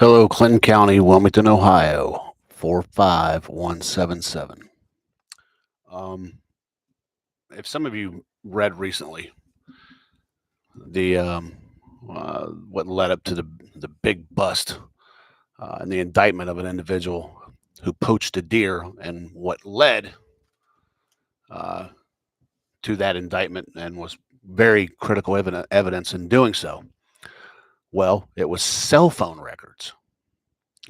Hello, Clinton County, Wilmington, Ohio, 45177. Um, if some of you read recently the what led up to the big bust and the indictment of an individual who poached a deer, and what led uh, to that indictment and was very critical evidence in doing so. Well, it was cell phone records.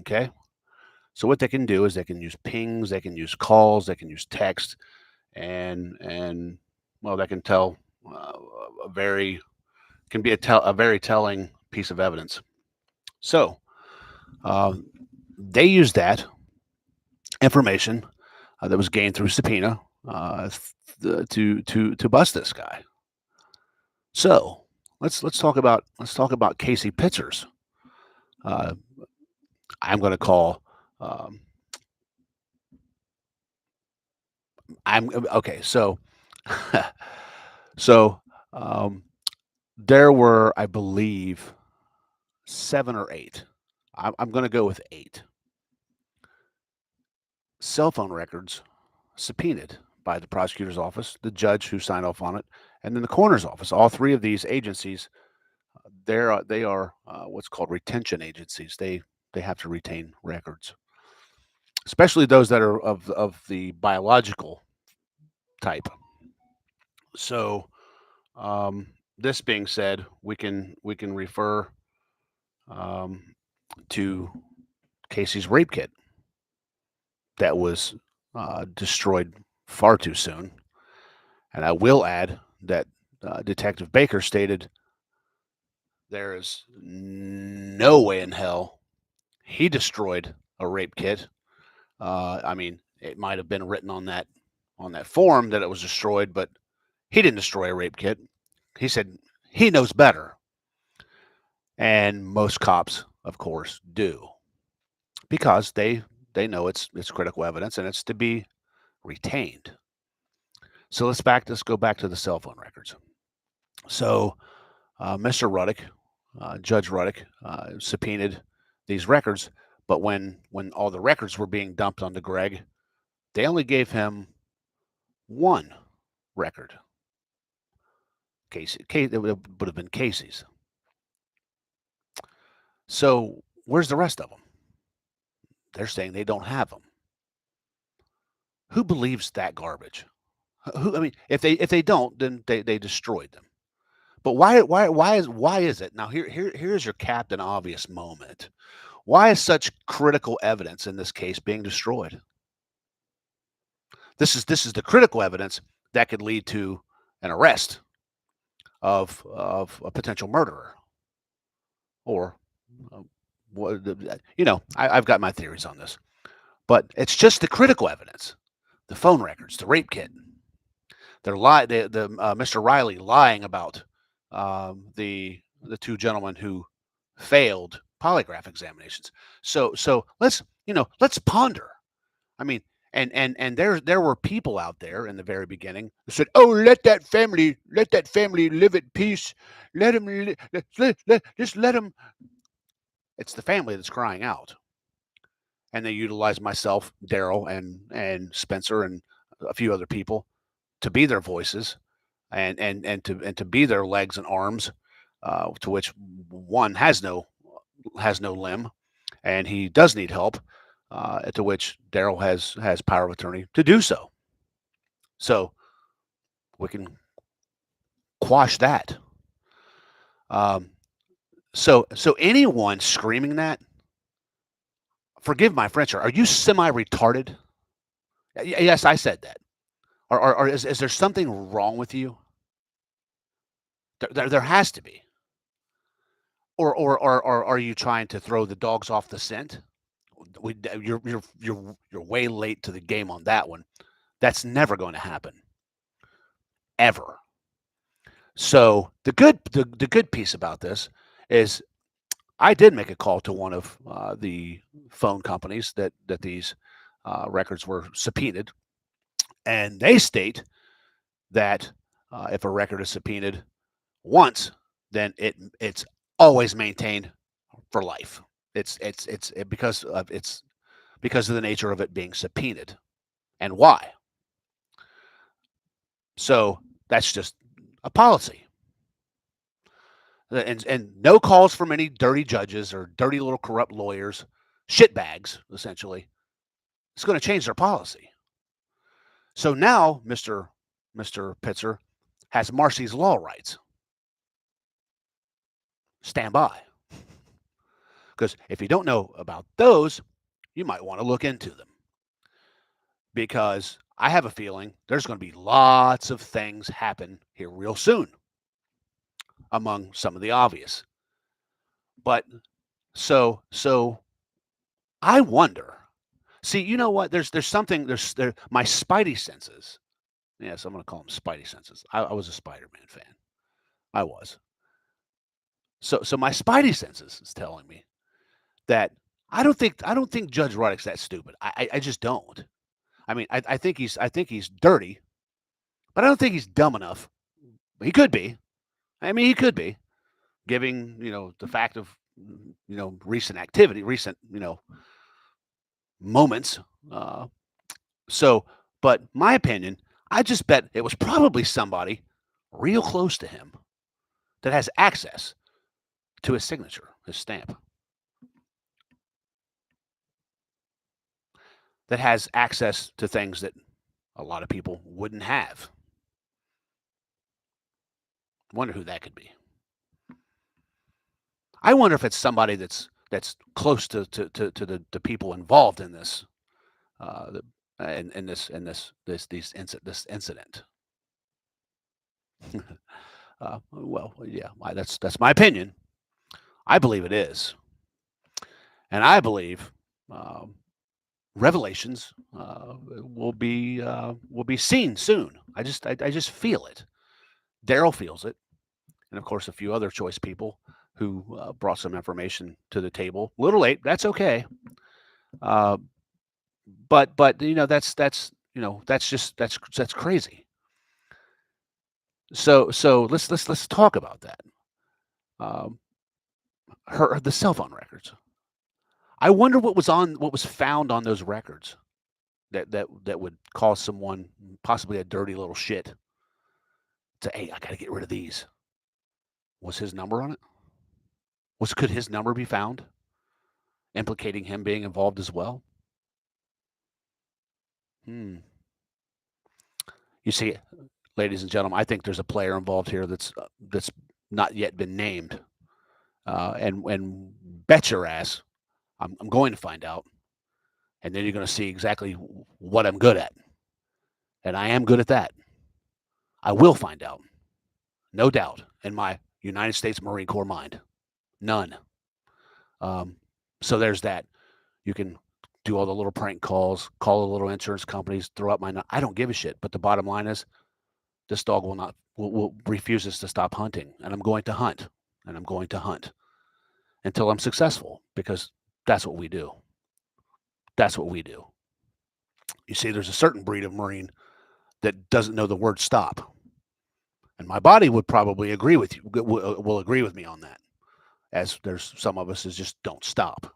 Okay, so what they can do is they can use pings, they can use calls, they can use text, and well, that can tell uh, a very can be a very telling piece of evidence. So uh, they used that information that was gained through subpoena to bust this guy. So let's talk about Casey Pitzers. Uh, I'm going to call. Um, I'm okay. So um, there were, I believe, 7 or 8. I'm going to go with 8 cell phone records subpoenaed by the prosecutor's office, the judge who signed off on it, and then the coroner's office. All 3 of these agencies, they are what's called retention agencies. They have to retain records, especially those that are of the biological type. So, um, this being said, we can refer um, to Casey's rape kit that was destroyed far too soon. And I will add that Detective Baker stated there is no way in hell he destroyed a rape kit. I mean, it might have been written on that form that it was destroyed, but he didn't destroy a rape kit. He said he knows better, and most cops, of course, do because they know it's critical evidence and it's to be retained. So let's go back to the cell phone records. So Mr. Ruddick, Judge Ruddick, subpoenaed these records, but when all the records were being dumped onto Greg, they only gave him one record. It would have been Casey's. So where's the rest of them? They're saying they don't have them. Who believes that garbage? Who? I mean, if they don't, then they destroyed them. But why is it now? Here's your Captain Obvious moment. Why is such critical evidence in this case being destroyed? This is the critical evidence that could lead to an arrest of a potential murderer, or what I've got my theories on this, but it's just the critical evidence, the phone records, the rape kit. The Mr. Riley lying about the 2 gentlemen who failed polygraph examinations. So let's ponder. I mean, and there were people out there in the very beginning who said, "Oh, let that family live at peace. Let them just let them." It's the family that's crying out, and they utilize myself, Daryl, and Spencer, and a few other people to be their voices, and to be their legs and arms, to which one has no limb, and he does need help, to which Daryl has power of attorney to do so. So we can quash that. Um, so anyone screaming that, forgive my French, are you semi-retarded? Yes, I said that. Or is there something wrong with you? There has to be. Or are you trying to throw the dogs off the scent? You're way late to the game on that one. That's never going to happen, ever. So the good piece about this is I did make a call to one of the phone companies that these records were subpoenaed, and they state that if a record is subpoenaed once, then it's always maintained for life. Because of the nature of it being subpoenaed and why. So that's just a policy. And no calls from any dirty judges or dirty little corrupt lawyers, shitbags, essentially. It's going to change their policy. So now Mr. Pitzer has Marcy's law rights. Stand by. Because if you don't know about those, you might want to look into them. Because I have a feeling there's going to be lots of things happen here real soon, among some of the obvious. But so I wonder. See, you know what? There's something. My spidey senses. Yes, I'm going to call them spidey senses. I was a Spider-Man fan. I was. So my spidey senses is telling me that I don't think Judge Ruddock's that stupid. I just don't. I mean, I think he's dirty, but I don't think he's dumb enough. He could be. I mean, he could be, giving the fact of recent activity, recent moments. So, but my opinion, I just bet it was probably somebody real close to him that has access to his signature, his stamp, that has access to things that a lot of people wouldn't have. Wonder who that could be. I wonder if it's somebody that's close to the people involved in this, in this incident. Well, yeah, that's my opinion. I believe it is, and I believe revelations will be seen soon. I just feel it. Daryl feels it, and of course a few other choice people who brought some information to the table. A little late, that's okay. But that's crazy. So let's talk about that. The cell phone records. I wonder what was found on those records that would cause someone, possibly a dirty little shit, to, hey, I got to get rid of these. Was his number on it? Could his number be found, implicating him being involved as well? You see, ladies and gentlemen, I think there's a player involved here that's not yet been named, and bet your ass, I'm going to find out, and then you're going to see exactly what I'm good at, and I am good at that. I will find out, no doubt, in my United States Marine Corps mind, none. So there's that. You can do all the little prank calls, call the little insurance companies, throw up my. I don't give a shit. But the bottom line is, this dog will refuses to stop hunting, and I'm going to hunt, and I'm going to hunt until I'm successful, because that's what we do. That's what we do. You see, there's a certain breed of Marine that doesn't know the word stop, and my body would probably agree with you. Will agree with me on that. As there's some of us that just don't stop.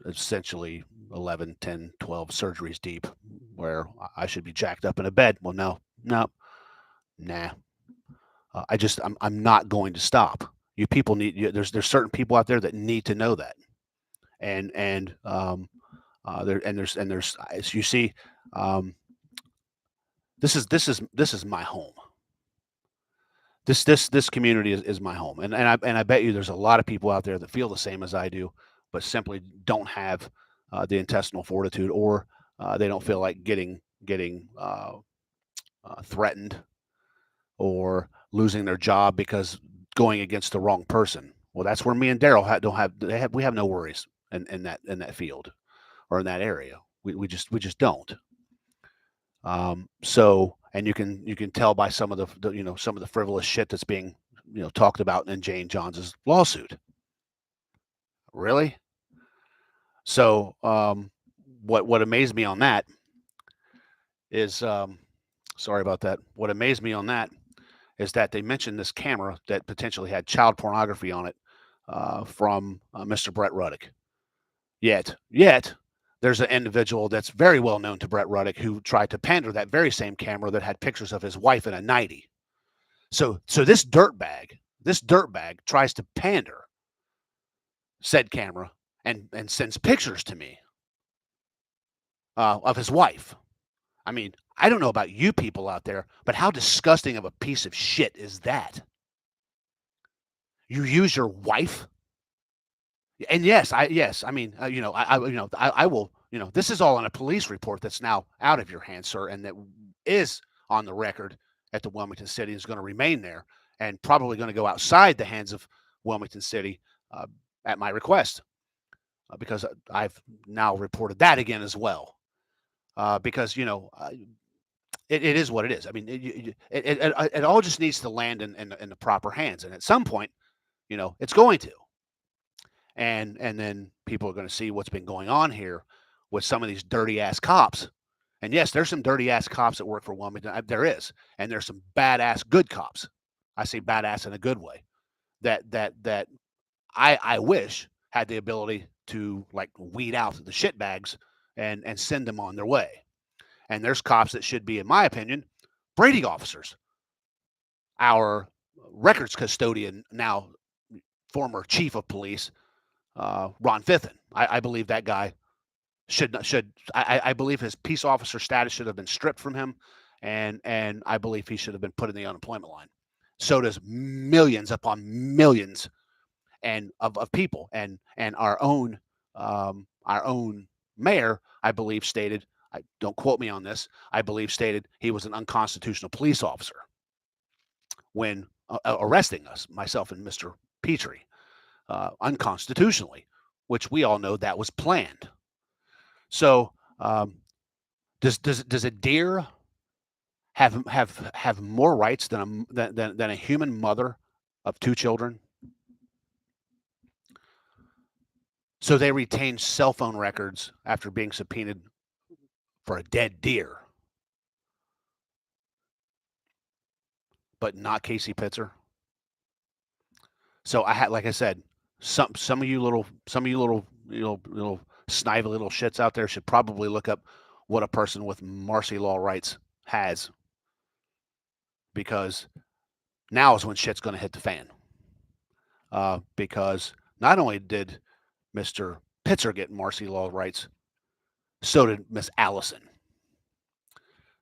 Essentially 11, 10, 12 surgeries deep, where I should be jacked up in a bed. Well, no, nah. I'm not going to stop. You people need. There's certain people out there that need to know that, and there's as you see, this is my home. This community is my home, and I bet you there's a lot of people out there that feel the same as I do, but simply don't have the intestinal fortitude, or they don't feel like getting threatened, or losing their job because going against the wrong person. Well, that's where me and Daryl we have no worries in that field, or in that area. We just don't. So, and you can tell by some of some of the frivolous shit that's being talked about in Jane Johns' lawsuit. Really? So, what amazed me on that is, sorry about that. What amazed me on that is that they mentioned this camera that potentially had child pornography on it, from Mr. Brett Ruddick. Yet, there's an individual that's very well known to Brett Ruddick who tried to pander that very same camera that had pictures of his wife in a nightie. So this dirtbag tries to pander said camera and sends pictures to me of his wife. I mean, I don't know about you people out there, but how disgusting of a piece of shit is that? You use your wife, and I mean, I will, this is all on a police report that's now out of your hands, sir, and that is on the record at the Wilmington City, is going to remain there, and probably going to go outside the hands of Wilmington City uh, at my request, because I've now reported that again as well. Because it is what it is. I mean, it all just needs to land in the proper hands, and at some point, it's going to. And then people are going to see what's been going on here with some of these dirty ass cops. And yes, there's some dirty ass cops that work for Wilmington. There is, and there's some badass good cops. I say badass in a good way. That I wish had the ability to like weed out the shitbags and send them on their way. And there's cops that should be, in my opinion, Brady officers. Our records custodian, now former chief of police, Ron Fithen. I believe that guy I believe his peace officer status should have been stripped from him, and I believe he should have been put in the unemployment line. So does millions upon millions and of people, and our own mayor, I believe, stated. Don't quote me on this. I believe stated he was an unconstitutional police officer when arresting us, myself and Mr. Petrie, unconstitutionally, which we all know that was planned. So, does a deer have more rights than a human mother of two children? So they retain cell phone records after being subpoenaed for a dead deer, but not Casey Pitzer. So like I said, some of you little snively little shits out there should probably look up what a person with marcy law rights has, because now is when shit's going to hit the fan. Because not only did Mr. Pitzer get marcy law rights, so did Miss Allison.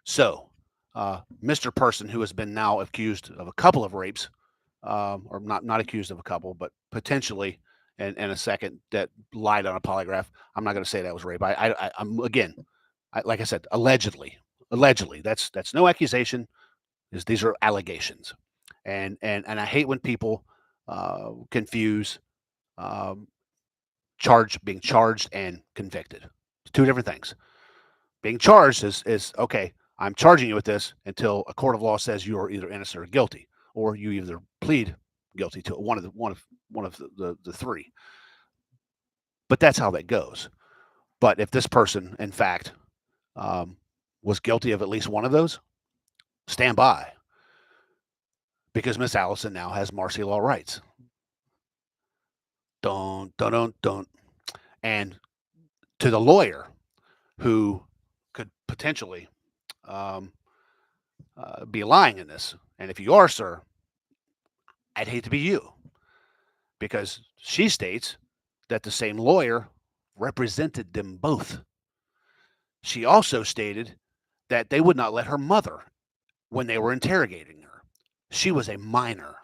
So, Mr. Person, who has been now accused of a couple of rapes, or not accused of a couple, but potentially, and a second that lied on a polygraph. I'm not going to say that was rape. I'm again, like I said, allegedly. That's no accusation. These are allegations, and I hate when people confuse being charged and convicted. It's two different things. Being charged is okay. I'm charging you with this until a court of law says you are either innocent or guilty, or you either plead guilty to one of the three. But that's how that goes. But if this person, in fact, was guilty of at least one of those, stand by, because Miss Allison now has marcy law rights. Don't. And to the lawyer who could potentially be lying in this, and if you are, sir, I'd hate to be you, because she states that the same lawyer represented them both. She also stated that they would not let her mother when they were interrogating her. She was a minor.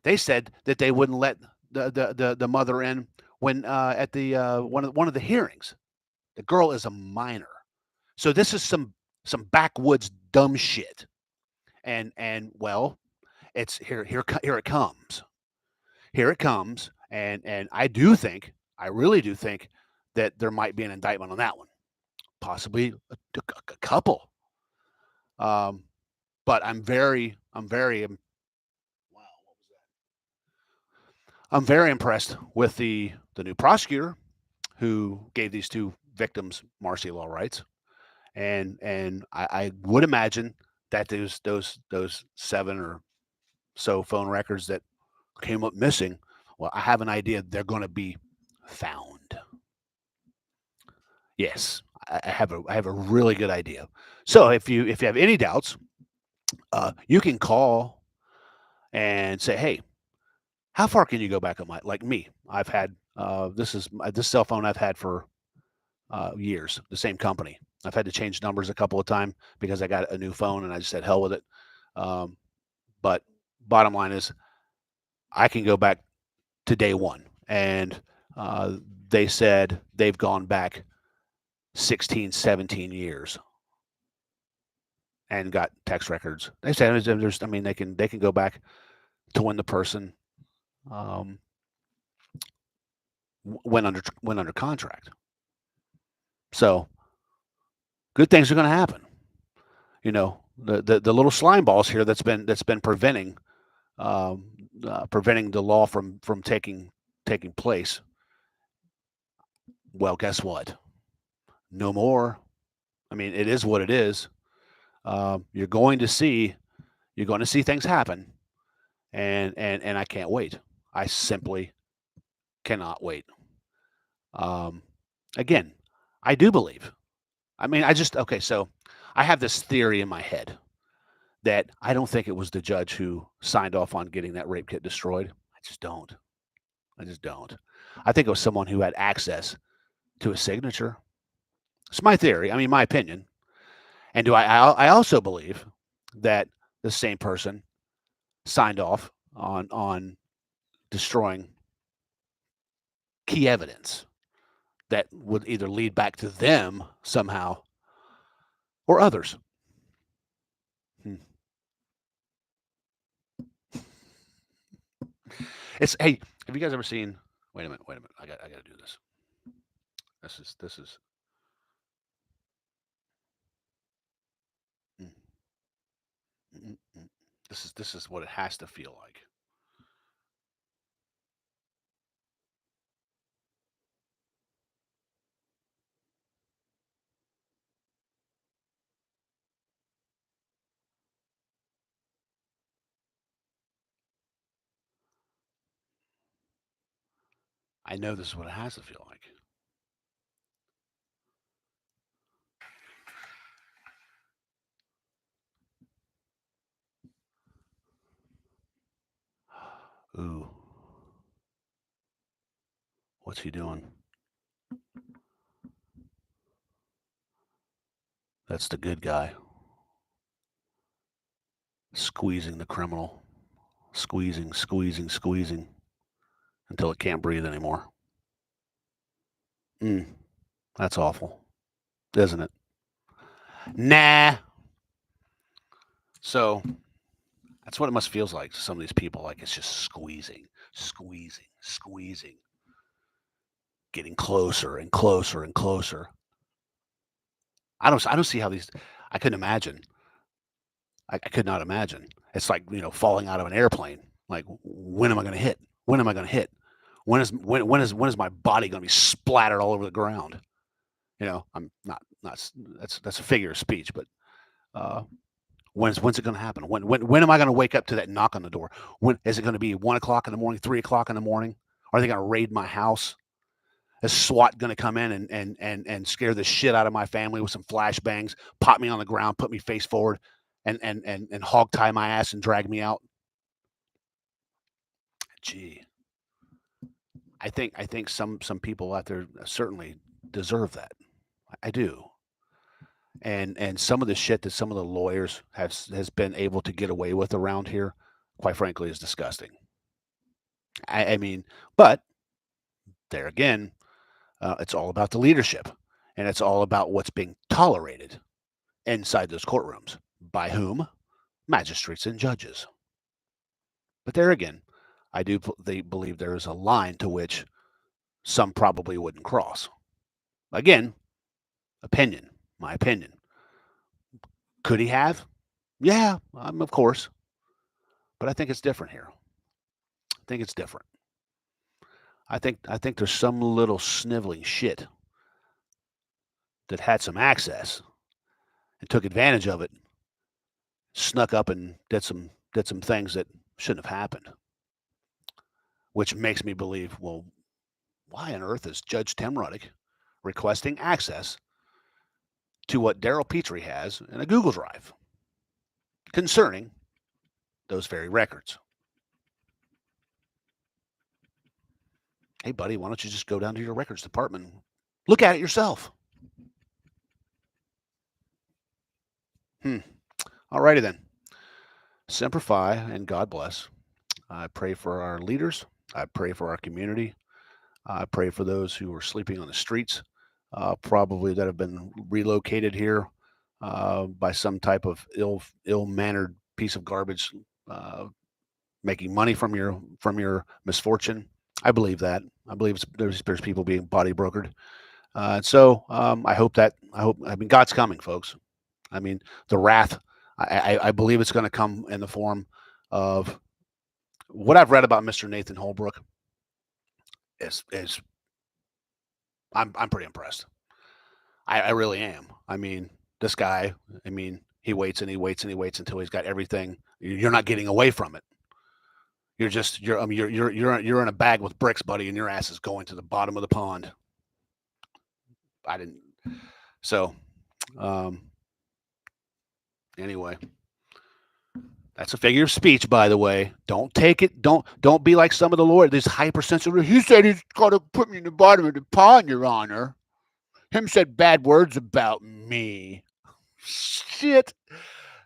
They said that they wouldn't let the mother in when at the one of the hearings. The girl is a minor. So this is some backwoods dumb shit. And well, it's here it comes. Here it comes. And I really do think that there might be an indictment on that one. Possibly a couple. But I'm very impressed with the new prosecutor who gave these two victims marcy law rights, and I would imagine that those 7 or so phone records that came up missing Well, I have an idea they're going to be found. Yes, I have a really good idea. So if you have any doubts, you can call and say, "Hey, how far can you go back on my like me? I've had this cell phone I've had for years, the same company. I've had to change numbers a couple of times because I got a new phone and I just said hell with it. Um, but bottom line is, I can go back to day one, and uh, they said they've gone back 16, 17 years and got text records. They said there's, I mean, they can go back to when the person um, went under contract. So good things are going to happen. You know, the little slime balls here that's been um, preventing the law from taking place. Well, guess what? No more. I mean, it is what it is. You're going to see things happen, and I can't wait. I simply cannot wait. Um, Again, I do believe. I mean, I just okay. So I have this theory in my head that I don't think it was the judge who signed off on getting that rape kit destroyed. I just don't. I just don't. I think it was someone who had access to a signature. It's my theory. I mean, my opinion. And I also believe that the same person signed off on destroying key evidence that would either lead back to them somehow or others. Hmm. It's hey, have you guys ever seen? Wait a minute. Wait a minute. I got to do this. This is. Mm, mm, mm. This is what it has to feel like. I know this is what it has to feel like. Ooh, what's he doing? That's the good guy. Squeezing the criminal. Squeezing, squeezing, squeezing until it can't breathe anymore. Mm, that's awful, isn't it? Nah. So that's what it must feels like to some of these people. Like it's just squeezing, squeezing, squeezing, getting closer and closer and closer. I don't see how these. I couldn't imagine. I could not imagine. It's like falling out of an airplane. Like when am I going to hit? When am I going to hit? When is my body going to be splattered all over the ground? I'm not. That's a figure of speech, but uh, when's it going to happen? When am I going to wake up to that knock on the door? When is it going to be 1 o'clock in the morning, 3 o'clock in the morning? Are they going to raid my house? Is SWAT going to come in and scare the shit out of my family with some flashbangs, pop me on the ground, put me face forward, and hog tie my ass and drag me out? Gee, I think some people out there certainly deserve that. I do. And some of the shit that some of the lawyers has been able to get away with around here, quite frankly, is disgusting. I mean, but there again, it's all about the leadership, and it's all about what's being tolerated inside those courtrooms. By whom? Magistrates and judges. But there again, they believe there is a line to which some probably wouldn't cross. Again, opinion, my opinion. Could he have? Yeah, of course. But I think it's different here. I think it's different. I think there's some little sniveling shit that had some access and took advantage of it, snuck up and did some things that shouldn't have happened. which makes me believe, well, why on earth is Judge Tim Ruddick requesting access to what Daryl Petrie has in a Google Drive concerning those very records? Hey, buddy, why don't you just go down to your records department and look at it yourself? All righty then. Semper Fi and God bless. I pray for our leaders. I pray for our community. I pray for those who are sleeping on the streets, probably that have been relocated here by some type of ill-mannered piece of garbage, making money from your misfortune. I believe that. I believe there's people being body brokered. I hope I mean, God's coming, folks. I mean, the wrath. I believe it's going to come in the form of what I've read about Mr. Nathan Holbrook. Is I'm pretty impressed. I really am. I mean, this guy. I mean, he waits and he waits and he waits until he's got everything. You're not getting away from it. You're in a bag with bricks, buddy, and your ass is going to the bottom of the pond. I didn't. So, anyway, that's a figure of speech, by the way. Don't take it. Don't be like some of the lawyers. This hypersensitive. He said he's got to put me in the bottom of the pond, Your Honor. Him said bad words about me. Shit.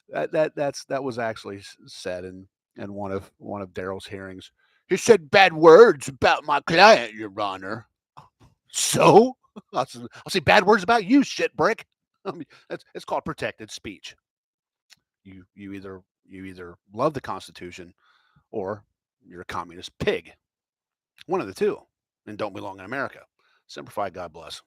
That was actually said in one of Daryl's hearings. He said bad words about my client, Your Honor. So I'll say bad words about you, shit brick. I mean, it's called protected speech. You either love the Constitution or you're a communist pig. One of the two, and don't belong in America. Semper Fi, God bless.